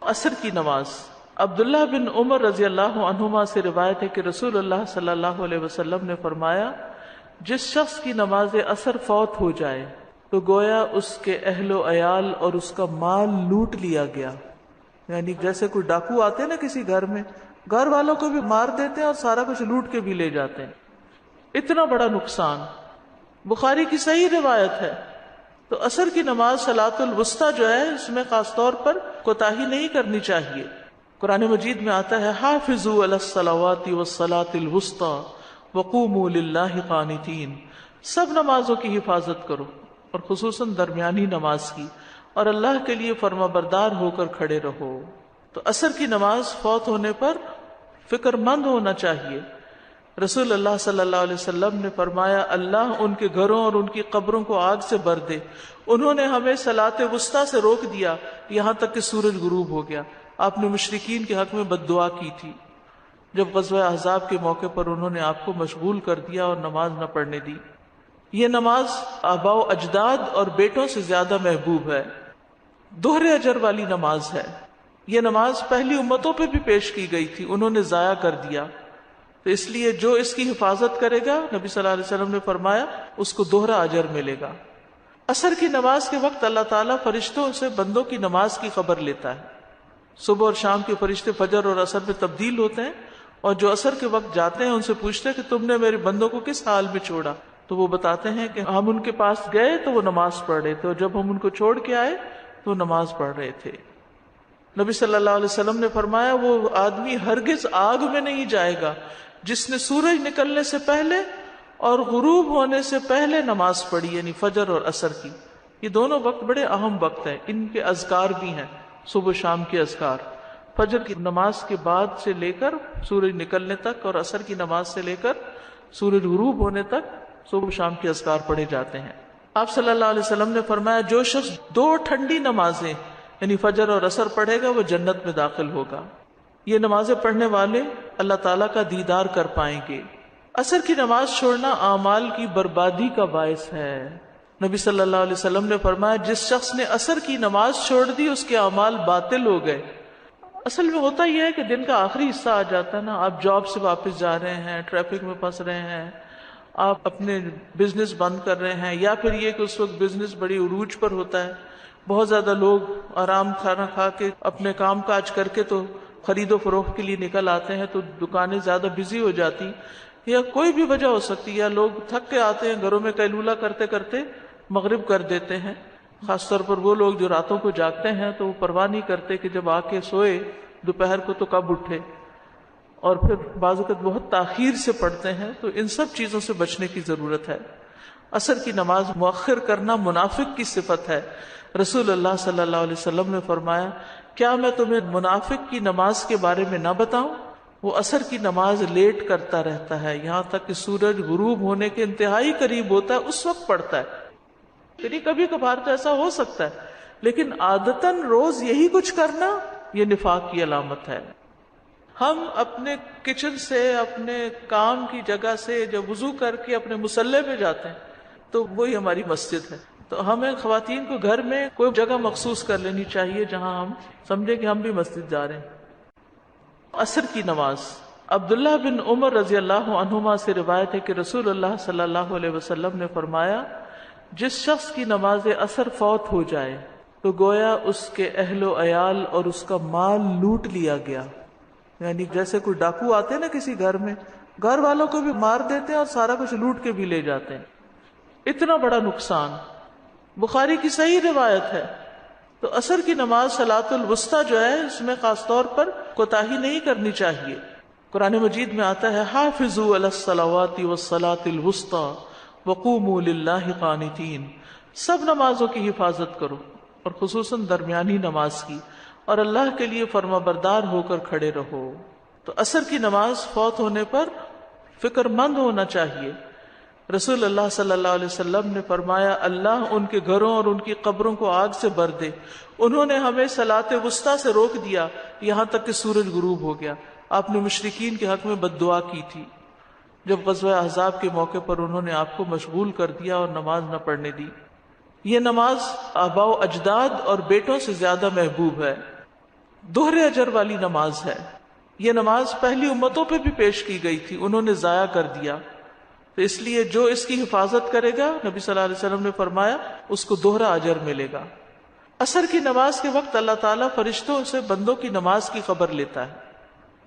عصر کی نماز۔ عبداللہ بن عمر رضی اللہ عنہما سے روایت ہے کہ رسول اللہ صلی اللہ علیہ وسلم نے فرمایا، جس شخص کی نماز عصر فوت ہو جائے تو گویا اس کے اہل و عیال اور اس کا مال لوٹ لیا گیا۔ یعنی جیسے کوئی ڈاکو آتے ہیں نا کسی گھر میں، گھر والوں کو بھی مار دیتے ہیں اور سارا کچھ لوٹ کے بھی لے جاتے ہیں، اتنا بڑا نقصان۔ بخاری کی صحیح روایت ہے۔ تو عصر کی نماز صلاۃ الوسطیٰ جو ہے، اس میں خاص طور پر کوتاہی نہیں کرنی چاہیے۔ قرآن مجید میں آتا ہے، حافظوا علی الصلوات والصلاۃ الوسطیٰ وقوموا للہ قانتین، سب نمازوں کی حفاظت کرو اور خصوصاً درمیانی نماز کی، اور اللہ کے لیے فرما بردار ہو کر کھڑے رہو۔ تو عصر کی نماز فوت ہونے پر فکر مند ہونا چاہیے۔ رسول اللہ صلی اللہ علیہ وسلم نے فرمایا، اللہ ان کے گھروں اور ان کی قبروں کو آگ سے بھر دے، انہوں نے ہمیں صلاۃ وسطیٰ سے روک دیا یہاں تک کہ سورج غروب ہو گیا۔ آپ نے مشرکین کے حق میں بد دعا کی تھی جب غزوہ احزاب کے موقع پر انہوں نے آپ کو مشغول کر دیا اور نماز نہ پڑھنے دی۔ یہ نماز آباء و اجداد اور بیٹوں سے زیادہ محبوب ہے، دوہرے اجر والی نماز ہے۔ یہ نماز پہلی امتوں پہ بھی پیش کی گئی تھی، انہوں نے ضائع کر دیا، تو اس لیے جو اس کی حفاظت کرے گا، نبی صلی اللہ علیہ وسلم نے فرمایا، اس کو دوہرا اجر ملے گا۔ عصر کی نماز کے وقت اللہ تعالیٰ فرشتوں سے بندوں کی نماز کی خبر لیتا ہے۔ صبح اور شام کے فرشتے فجر اور عصر میں تبدیل ہوتے ہیں، اور جو عصر کے وقت جاتے ہیں ان سے پوچھتے ہیں کہ تم نے میرے بندوں کو کس حال میں چھوڑا، تو وہ بتاتے ہیں کہ ہم ان کے پاس گئے تو وہ نماز پڑھ رہے تھے، اور جب ہم ان کو چھوڑ کے آئے تو وہ نماز پڑھ رہے تھے۔ نبی صلی اللہ علیہ وسلم نے فرمایا، وہ آدمی ہرگز آگ میں نہیں جائے گا جس نے سورج نکلنے سے پہلے اور غروب ہونے سے پہلے نماز پڑھی، یعنی فجر اور عصر کی۔ یہ دونوں وقت بڑے اہم وقت ہیں، ان کے اذکار بھی ہیں، صبح شام کے اذکار، فجر کی نماز کے بعد سے لے کر سورج نکلنے تک، اور عصر کی نماز سے لے کر سورج غروب ہونے تک صبح شام کے اذکار پڑھے جاتے ہیں۔ آپ صلی اللہ علیہ وسلم نے فرمایا، جو شخص 2 ٹھنڈی نمازیں یعنی فجر اور عصر پڑھے گا وہ جنت میں داخل ہوگا۔ یہ نمازیں پڑھنے والے اللہ تعالیٰ کا دیدار کر پائیں گے۔ عصر کی نماز چھوڑنا اعمال کی بربادی کا باعث ہے۔ نبی صلی اللہ علیہ وسلم نے فرمایا، جس شخص نے عصر کی نماز چھوڑ دی اس کے اعمال باطل ہو گئے۔ اصل میں ہوتا یہ ہے کہ دن کا آخری حصہ آ جاتا ہے نا، آپ جاب سے واپس جا رہے ہیں، ٹریفک میں پھنس رہے ہیں، آپ اپنے بزنس بند کر رہے ہیں، یا پھر یہ کہ اس وقت بزنس بڑی عروج پر ہوتا ہے، بہت زیادہ لوگ آرام کھانا کھا کے اپنے کام کاج کر کے تو خرید و فروخت کے لیے نکل آتے ہیں، تو دکانیں زیادہ بزی ہو جاتی، یا کوئی بھی وجہ ہو سکتی ہے، یا لوگ تھک کے آتے ہیں، گھروں میں قیلولہ کرتے کرتے مغرب کر دیتے ہیں۔ خاص طور پر وہ لوگ جو راتوں کو جاگتے ہیں تو وہ پرواہ نہیں کرتے کہ جب آ کے سوئے دوپہر کو تو کب اٹھے، اور پھر بعض اوقات بہت تاخیر سے پڑھتے ہیں، تو ان سب چیزوں سے بچنے کی ضرورت ہے۔ عصر کی نماز مؤخر کرنا منافق کی صفت ہے۔ رسول اللہ صلی اللہ علیہ وسلم نے فرمایا، کیا میں تمہیں منافق کی نماز کے بارے میں نہ بتاؤں؟ وہ عصر کی نماز لیٹ کرتا رہتا ہے یہاں تک کہ سورج غروب ہونے کے انتہائی قریب ہوتا ہے، اس وقت پڑھتا ہے۔ یعنی کبھی کبھار تو ایسا ہو سکتا ہے، لیکن عادتاً روز یہی کچھ کرنا یہ نفاق کی علامت ہے۔ ہم اپنے کچن سے، اپنے کام کی جگہ سے جب وضو کر کے اپنے مصلی پہ جاتے ہیں تو وہی ہماری مسجد ہے، تو ہمیں خواتین کو گھر میں کوئی جگہ مخصوص کر لینی چاہیے جہاں ہم سمجھیں کہ ہم بھی مسجد جا رہے ہیں۔ عصر کی نماز۔ عبداللہ بن عمر رضی اللہ عنہما سے روایت ہے کہ رسول اللہ صلی اللہ علیہ وسلم نے فرمایا، جس شخص کی نماز عصر فوت ہو جائے تو گویا اس کے اہل و عیال اور اس کا مال لوٹ لیا گیا۔ یعنی جیسے کوئی ڈاکو آتے ہیں نا کسی گھر میں، گھر والوں کو بھی مار دیتے ہیں اور سارا کچھ لوٹ کے بھی لے جاتے ہیں، اتنا بڑا نقصان۔ بخاری کی صحیح روایت ہے۔ تو عصر کی نماز صلاۃ الوسطیٰ جو ہے، اس میں خاص طور پر کوتاہی نہیں کرنی چاہیے۔ قرآن مجید میں آتا ہے، حافظوا علی الصلوات والصلاۃ الوسطیٰ وقوموا للہ قانتین، سب نمازوں کی حفاظت کرو اور خصوصاً درمیانی نماز کی، اور اللہ کے لیے فرما بردار ہو کر کھڑے رہو۔ تو عصر کی نماز فوت ہونے پر فکر مند ہونا چاہیے۔ رسول اللہ صلی اللہ علیہ وسلم نے فرمایا، اللہ ان کے گھروں اور ان کی قبروں کو آگ سے بھر دے، انہوں نے ہمیں صلاۃ وسطیٰ سے روک دیا یہاں تک کہ سورج غروب ہو گیا۔ آپ نے مشرکین کے حق میں بد دعا کی تھی جب غزوہ احزاب کے موقع پر انہوں نے آپ کو مشغول کر دیا اور نماز نہ پڑھنے دی۔ یہ نماز آباء و اجداد اور بیٹوں سے زیادہ محبوب ہے، دوہرے اجر والی نماز ہے. یہ نماز پہلی امتوں پہ بھی پیش کی گئی تھی، انہوں نے ضائع کر دیا، تو اس لیے جو اس کی حفاظت کرے گا، نبی صلی اللہ علیہ وسلم نے فرمایا، اس کو دوہرا اجر ملے گا. عصر کی نماز کے وقت اللہ تعالیٰ فرشتوں سے بندوں کی نماز کی خبر لیتا ہے.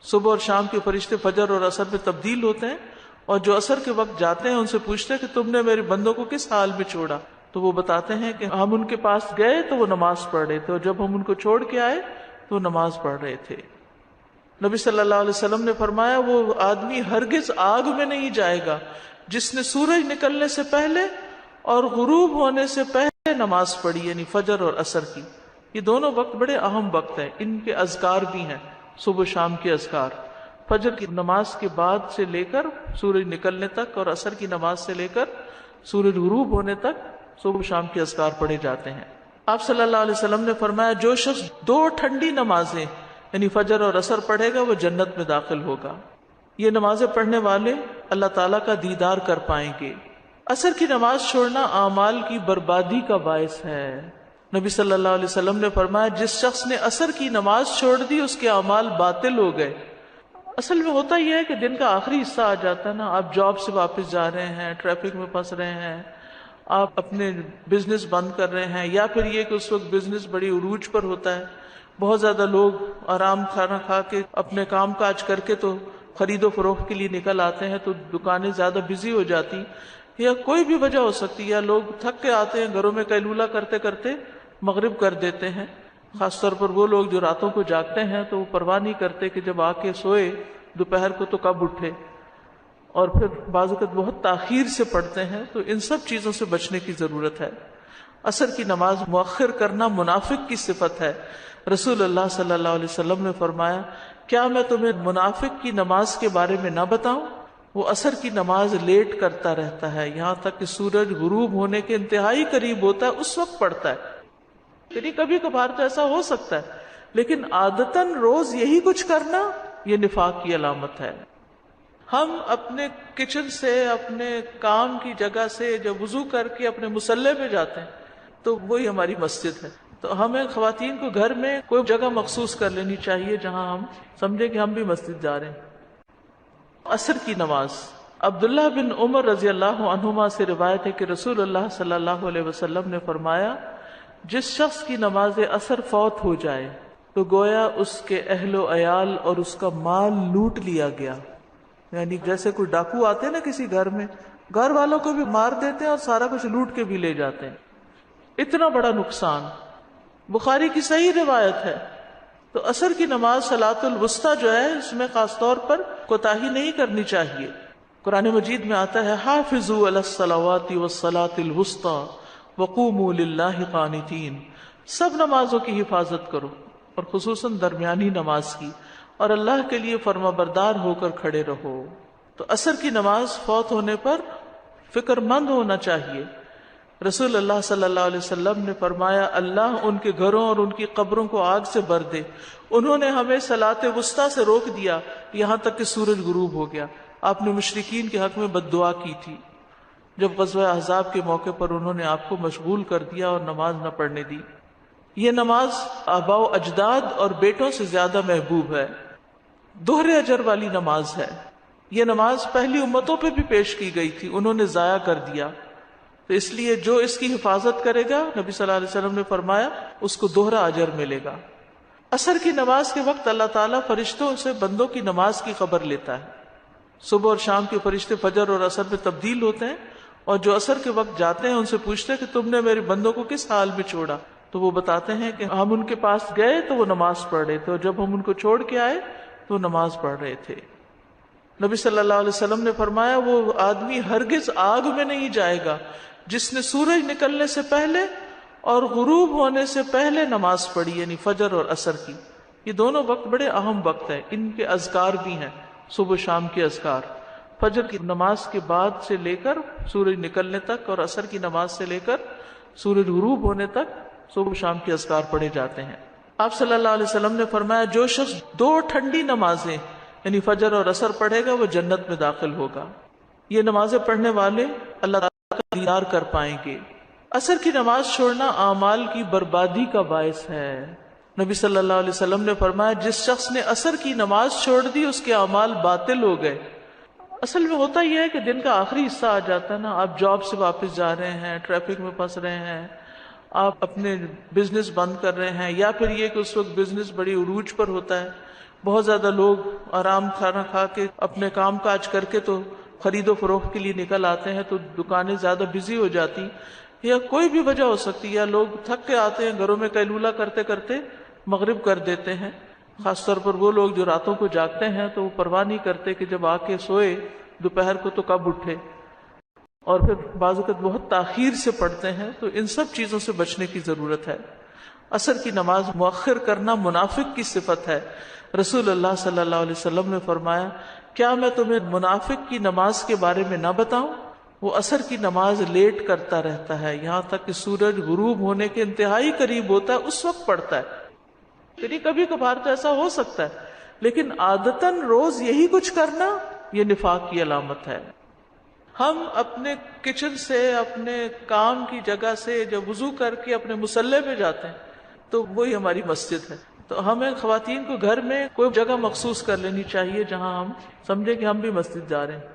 صبح اور شام کے فرشتے فجر اور عصر میں تبدیل ہوتے ہیں، اور جو عصر کے وقت جاتے ہیں ان سے پوچھتے ہیں کہ تم نے میرے بندوں کو کس حال میں چھوڑا؟ تو وہ بتاتے ہیں کہ ہم ان کے پاس گئے تو وہ نماز پڑھ رہے تھے، اور جب ہم ان کو چھوڑ کے آئے تو وہ نماز پڑھ رہے تھے. نبی صلی اللہ علیہ وسلم نے فرمایا، وہ آدمی ہرگز آگ میں نہیں جائے گا جس نے سورج نکلنے سے پہلے اور غروب ہونے سے پہلے نماز پڑھی، یعنی فجر اور عصر کی. یہ دونوں وقت بڑے اہم وقت ہیں، ان کے اذکار بھی ہیں، صبح شام کے اذکار. فجر کی نماز کے بعد سے لے کر سورج نکلنے تک، اور عصر کی نماز سے لے کر سورج غروب ہونے تک صبح شام کے اذکار پڑھے جاتے ہیں. آپ صلی اللہ علیہ وسلم نے فرمایا، جو شخص 2 ٹھنڈی نمازیں یعنی فجر اور عصر پڑھے گا وہ جنت میں داخل ہوگا. یہ نمازیں پڑھنے والے اللہ تعالیٰ کا دیدار کر پائیں گے. عصر کی نماز چھوڑنا اعمال کی بربادی کا باعث ہے. نبی صلی اللہ علیہ وسلم نے فرمایا، جس شخص نے عصر کی نماز چھوڑ دی اس کے اعمال باطل ہو گئے. اصل میں ہوتا یہ ہے کہ دن کا آخری حصہ آ جاتا ہے نا، آپ جاب سے واپس جا رہے ہیں، ٹریفک میں پھنس رہے ہیں، آپ اپنے بزنس بند کر رہے ہیں، یا پھر یہ کہ اس وقت بزنس بڑی عروج پر ہوتا ہے، بہت زیادہ لوگ آرام کھانا کھا کے اپنے کام کاج کر کے تو خرید و فروخت کے لیے نکل آتے ہیں، تو دکانیں زیادہ بزی ہو جاتی، یا کوئی بھی وجہ ہو سکتی ہے، یا لوگ تھک کے آتے ہیں گھروں میں قیلولہ کرتے کرتے مغرب کر دیتے ہیں. خاص طور پر وہ لوگ جو راتوں کو جاگتے ہیں تو وہ پرواہ نہیں کرتے کہ جب آ کے سوئے دوپہر کو تو کب اٹھے، اور پھر بعض اوقات بہت تاخیر سے پڑھتے ہیں. تو ان سب چیزوں سے بچنے کی ضرورت ہے. عصر کی نماز مؤخر کرنا منافق کی صفت ہے. رسول اللہ صلی اللہ علیہ وسلم نے فرمایا، کیا میں تمہیں منافق کی نماز کے بارے میں نہ بتاؤں؟ وہ عصر کی نماز لیٹ کرتا رہتا ہے یہاں تک کہ سورج غروب ہونے کے انتہائی قریب ہوتا ہے، اس وقت پڑھتا ہے. یعنی کبھی کبھار تو ایسا ہو سکتا ہے، لیکن عادتاً روز یہی کچھ کرنا یہ نفاق کی علامت ہے. ہم اپنے کچن سے، اپنے کام کی جگہ سے جب وضو کر کے اپنے مصلی پہ جاتے ہیں تو وہی ہماری مسجد ہے. تو ہمیں خواتین کو گھر میں کوئی جگہ مخصوص کر لینی چاہیے جہاں ہم سمجھیں کہ ہم بھی مسجد جا رہے ہیں. عصر کی نماز. عبداللہ بن عمر رضی اللہ عنہما سے روایت ہے کہ رسول اللہ صلی اللہ علیہ وسلم نے فرمایا، جس شخص کی نماز عصر فوت ہو جائے تو گویا اس کے اہل و عیال اور اس کا مال لوٹ لیا گیا. یعنی جیسے کوئی ڈاکو آتے ہیں نا کسی گھر میں، گھر والوں کو بھی مار دیتے ہیں اور سارا کچھ لوٹ کے بھی لے جاتے ہیں. اتنا بڑا نقصان. بخاری کی صحیح روایت ہے. تو عصر کی نماز صلاۃ الوسطیٰ جو ہے، اس میں خاص طور پر کوتاہی نہیں کرنی چاہیے. قرآن مجید میں آتا ہے، حافظوا علی الصلوات والصلاۃ الوسطیٰ وقوموا للہ قانتین. سب نمازوں کی حفاظت کرو اور خصوصاً درمیانی نماز کی، اور اللہ کے لیے فرما بردار ہو کر کھڑے رہو. تو عصر کی نماز فوت ہونے پر فکر مند ہونا چاہیے. رسول اللہ صلی اللہ علیہ وسلم نے فرمایا، اللہ ان کے گھروں اور ان کی قبروں کو آگ سے بھر دے، انہوں نے ہمیں صلاۃ وسطیٰ سے روک دیا یہاں تک کہ سورج غروب ہو گیا. آپ نے مشرکین کے حق میں بد دعا کی تھی جب غزوہ احزاب کے موقع پر انہوں نے آپ کو مشغول کر دیا اور نماز نہ پڑھنے دی. یہ نماز آباء و اجداد اور بیٹوں سے زیادہ محبوب ہے. دوہرے اجر والی نماز ہے. یہ نماز پہلی امتوں پہ بھی پیش کی گئی تھی، انہوں نے ضائع کر دیا، تو اس لیے جو اس کی حفاظت کرے گا، نبی صلی اللہ علیہ وسلم نے فرمایا، اس کو دوہرا اجر ملے گا. عصر کی نماز کے وقت اللہ تعالیٰ فرشتوں سے بندوں کی نماز کی خبر لیتا ہے. صبح اور شام کے فرشتے فجر اور عصر میں تبدیل ہوتے ہیں، اور جو عصر کے وقت جاتے ہیں ان سے پوچھتے ہیں کہ تم نے میرے بندوں کو کس حال میں چھوڑا؟ تو وہ بتاتے ہیں کہ ہم ان کے پاس گئے تو وہ نماز پڑھ رہے تھے، اور جب ہم ان کو چھوڑ کے آئے تو وہ نماز پڑھ رہے تھے. نبی صلی اللہ علیہ وسلم نے فرمایا، وہ آدمی ہرگز آگ میں نہیں جائے گا جس نے سورج نکلنے سے پہلے اور غروب ہونے سے پہلے نماز پڑھی، یعنی فجر اور عصر کی. یہ دونوں وقت بڑے اہم وقت ہیں، ان کے اذکار بھی ہیں، صبح شام کے اذکار. فجر کی نماز کے بعد سے لے کر سورج نکلنے تک، اور عصر کی نماز سے لے کر سورج غروب ہونے تک صبح شام کے اذکار پڑھے جاتے ہیں. آپ صلی اللہ علیہ وسلم نے فرمایا، جو شخص 2 ٹھنڈی نمازیں یعنی فجر اور عصر پڑھے گا وہ جنت میں داخل ہوگا. یہ نمازیں پڑھنے والے اللہ تعالیٰ کا دیدار کر پائیں گے. عصر کی نماز چھوڑنا اعمال کی بربادی کا باعث ہے. نبی صلی اللہ علیہ وسلم نے فرمایا جس شخص نے عصر کی نماز چھوڑ دی اس کے اعمال باطل ہو گئے. اصل میں ہوتا یہ ہے کہ دن کا آخری حصہ آ جاتا ہے نا، آپ جاب سے واپس جا رہے ہیں، ٹریفک میں پھنس رہے ہیں، آپ اپنے بزنس بند کر رہے ہیں، یا پھر یہ کہ اس وقت بزنس بڑی عروج پر ہوتا ہے، بہت زیادہ لوگ آرام کھانا کھا کے اپنے کام کاج کر کے تو خرید و فروخت کے لیے نکل آتے ہیں، تو دکانیں زیادہ بزی ہو جاتی، یا کوئی بھی وجہ ہو سکتی ہے، یا لوگ تھک کے آتے ہیں گھروں میں قیلولہ کرتے کرتے مغرب کر دیتے ہیں. خاص طور پر وہ لوگ جو راتوں کو جاگتے ہیں تو وہ پرواہ نہیں کرتے کہ جب آ کے سوئے دوپہر کو تو کب اٹھے، اور پھر بعض اوقات بہت تاخیر سے پڑھتے ہیں. تو ان سب چیزوں سے بچنے کی ضرورت ہے. عصر کی نماز مؤخر کرنا منافق کی صفت ہے. رسول اللہ صلی اللہ علیہ وسلم نے فرمایا کیا میں تمہیں منافق کی نماز کے بارے میں نہ بتاؤں؟ وہ عصر کی نماز لیٹ کرتا رہتا ہے یہاں تک کہ سورج غروب ہونے کے انتہائی قریب ہوتا ہے اس وقت پڑھتا ہے. یعنی کبھی کبھار تو ایسا ہو سکتا ہے، لیکن عادتاً روز یہی کچھ کرنا یہ نفاق کی علامت ہے. ہم اپنے کچن سے، اپنے کام کی جگہ سے جب وضو کر کے اپنے مصلی پہ جاتے ہیں تو وہی ہماری مسجد ہے. تو ہمیں خواتین کو گھر میں کوئی جگہ مخصوص کر لینی چاہیے جہاں ہم سمجھیں کہ ہم بھی مسجد جا رہے ہیں.